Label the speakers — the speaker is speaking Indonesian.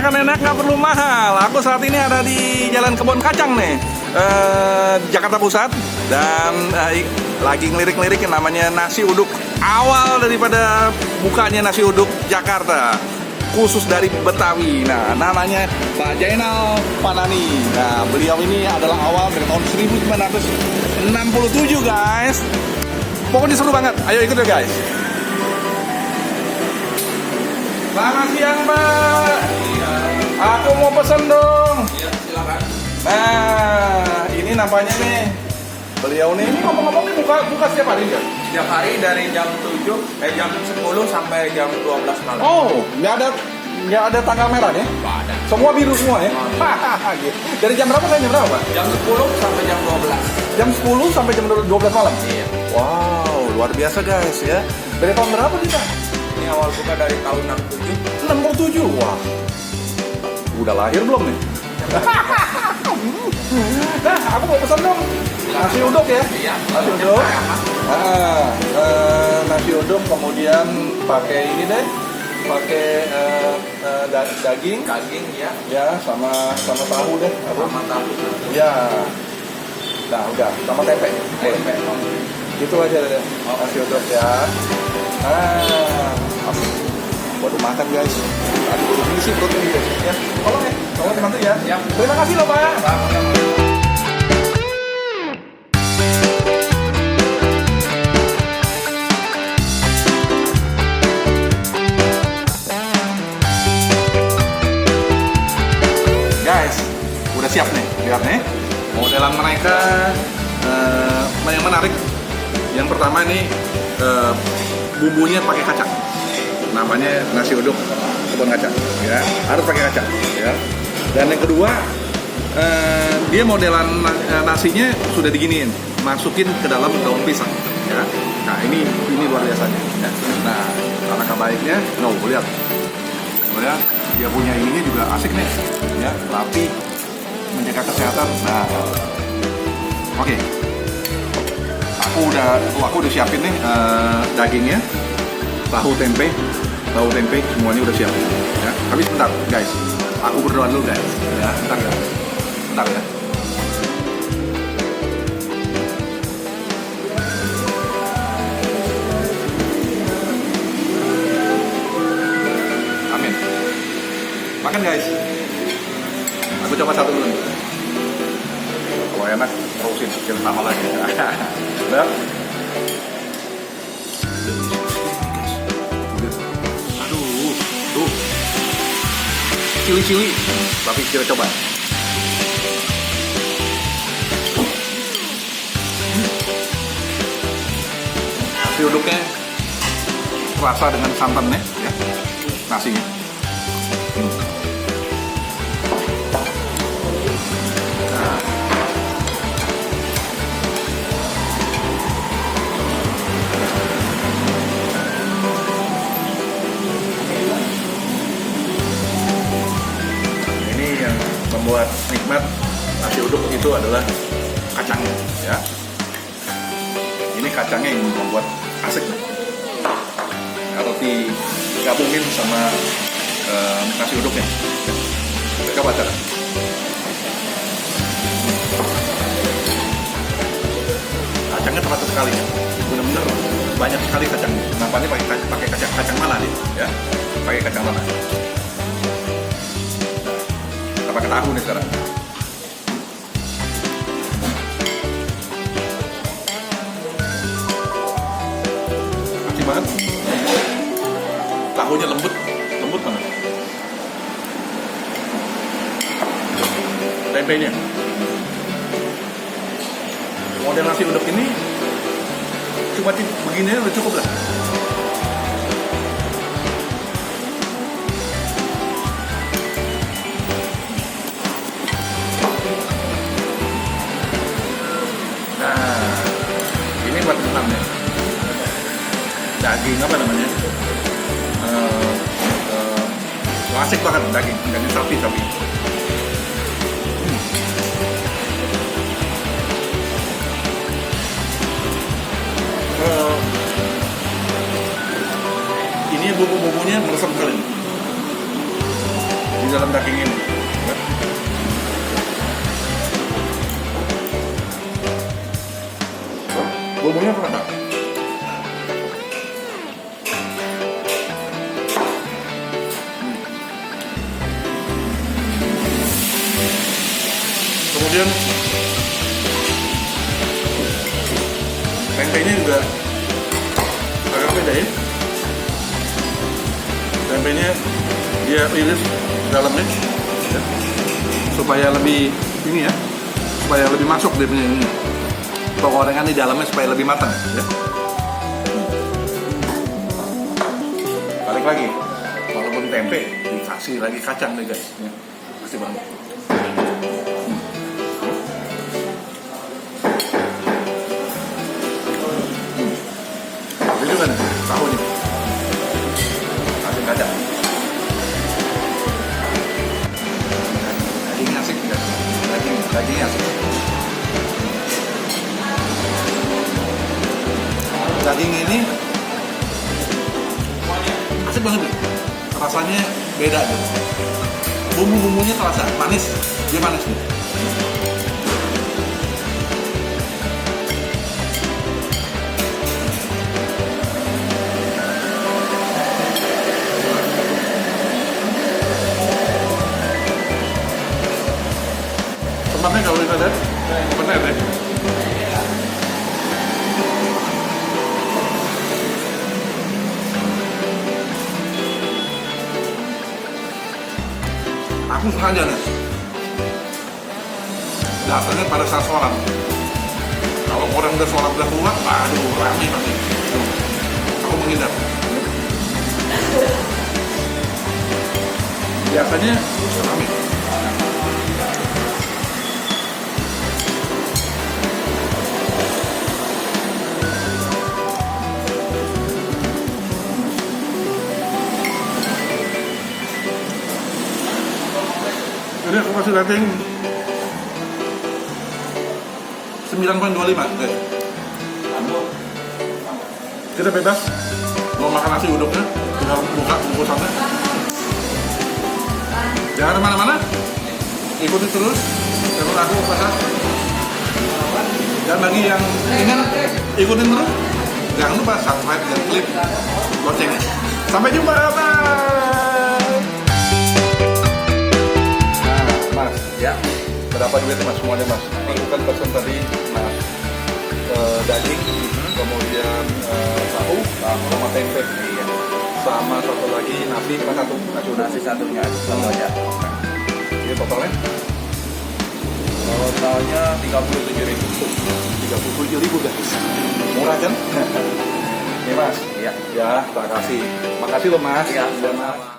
Speaker 1: makan enak nggak perlu mahal. Aku saat ini ada di Jalan Kebon Kacang nih, Jakarta Pusat, dan lagi ngelirik-ngelirik yang namanya nasi uduk awal daripada bukanya nasi uduk Jakarta, khusus dari Betawi. Nah, namanya Pak Jainal Panani. Nah, beliau ini adalah awal dari tahun 1967, guys. Pokoknya seru banget. Ayo ikut ya, guys. Selamat siang, Pak.
Speaker 2: Iya.
Speaker 1: Aku mau pesen dong.
Speaker 2: Iya, silakan.
Speaker 1: Nah, ini nampaknya nih. Beliau nih, ini ngomong-ngomong nih buka setiap hari nggak?
Speaker 2: Setiap hari dari jam 10 sampai jam 12 malam.
Speaker 1: Oh, nggak ada tanggal merah ya?
Speaker 2: Nggak ada.
Speaker 1: Semua biru semua ya? Gitu. Dari jam berapa sampai jam berapa, Pak?
Speaker 2: Jam 10 sampai jam 12.
Speaker 1: Jam 10 sampai jam 12 malam?
Speaker 2: Iya.
Speaker 1: Wow, luar biasa, guys ya. Dari tahun berapa nih, Pak?
Speaker 2: Ini awal buka dari tahun 67.
Speaker 1: 67. Wah. Udah lahir belum nih? Nah, aku mau pesan dong. Nasi uduk ya?
Speaker 2: Iya.
Speaker 1: Nasi uduk. Nasi uduk, kemudian pakai ini deh, pakai daging.
Speaker 2: Daging ya.
Speaker 1: Ya, sama tahu deh.
Speaker 2: Sama tahu.
Speaker 1: Ya. Nah, udah, sama tempe.
Speaker 2: Tempe.
Speaker 1: Gitu aja deh. Nasi uduk ya. Waduh, makan guys. Tadi baru ngisi perut ini guys. Ya, tolong ya. Tolong dibantu ya.
Speaker 2: Ya.
Speaker 1: Terima kasih loh, Pak. Guys, udah siap nih. Lihat nih. Modelan mereka yang menarik. Yang pertama nih bumbunya pakai kacang. Namanya nasi uduk kebun kacang, ya, harus pakai kacang, ya. Dan yang kedua, dia modelan nasinya sudah diginiin, masukin ke dalam daun pisang, ya. Nah, ini luar biasanya, ya. Nah, alangkah baiknya, lihat, dia punya ininya juga asik nih, ya, rapi, menjaga kesehatan. Nah, oke. Aku udah siapin nih dagingnya, tahu tempe semuanya udah siap ya. Tapi sebentar guys, aku berdoa dulu guys ya. Bentar ya. Amin. Makan guys. Aku coba satu dulu nih. Kalau enak terusin sekali sama lagi. Udah. Cili-cili, tapi kita coba. Nasi uduknya terasa dengan santannya, ya, nasinya. Nah. Membuat nikmat nasi uduk itu adalah kacangnya, ya. Ini kacangnya yang membuat asik. Kalau digabungin sama nasi uduknya, coba cara. Kacangnya terasa sekali, ya. Benar-benar banyak sekali kacang. Nampaknya pakai kacang mana nih, ya? Pakai kacang mana? Pakai tahu nih sekarang. Asik banget. Tahunya lembut banget. Tempenya. Model nasi uduk ini cuma begini udah cukup lah. Daging apa namanya? Asik banget daging sapi. Ini bumbu-bumbunya meresap sekali di dalam daging. ini. Ya. Bumbunya apa enggak? Kemudian tempenya juga agak beda ya. Tempenya dia iris dalamnya ya, supaya lebih ini ya, supaya lebih masuk dia punya ini. Penggorengan di dalamnya supaya lebih matang ya. Balik lagi, walaupun tempe dikasih lagi kacang deh guys ya. Pasti banget. Ini juga nih, tahu nih. Kasih kacang. Dagingnya asik guys. Dagingnya asik. Daging ini asik banget nih. Rasanya beda gitu. Bumbu-bumbunya terasa manis, dia manis nih. Tempatnya kalau kita lihat benar deh. Aku sengaja nih datangnya pada saat sholat. Kalau orang udah sholat udah keluar, aduh rame pasti. Aku menghindar. Biasanya rame. Jadi aku kasih rating 9.25 guys. Kita bebas mau makan nasi uduknya, tinggal buka bungkusannya. Jangan kemana-mana, ikuti terus channel aku Pasar. Dan bagi yang ingin ikutin terus, jangan lupa subscribe dan klik loncengnya. Sampai jumpa, bye. Mas, ya, berapa duit mas semuanya mas? Aku kan pesan tadi mas daging, kemudian tahu, sama tempe, iya. Sama satu lagi nasi, nasi satunya, satu aja. Ini totalnya?
Speaker 2: Totalnya 37.000.
Speaker 1: 37.000 guys, murah kan? Nih mas,
Speaker 2: Iya.
Speaker 1: ya, terima kasih. Makasih loh mas.
Speaker 2: Iya,
Speaker 1: Ya, mas.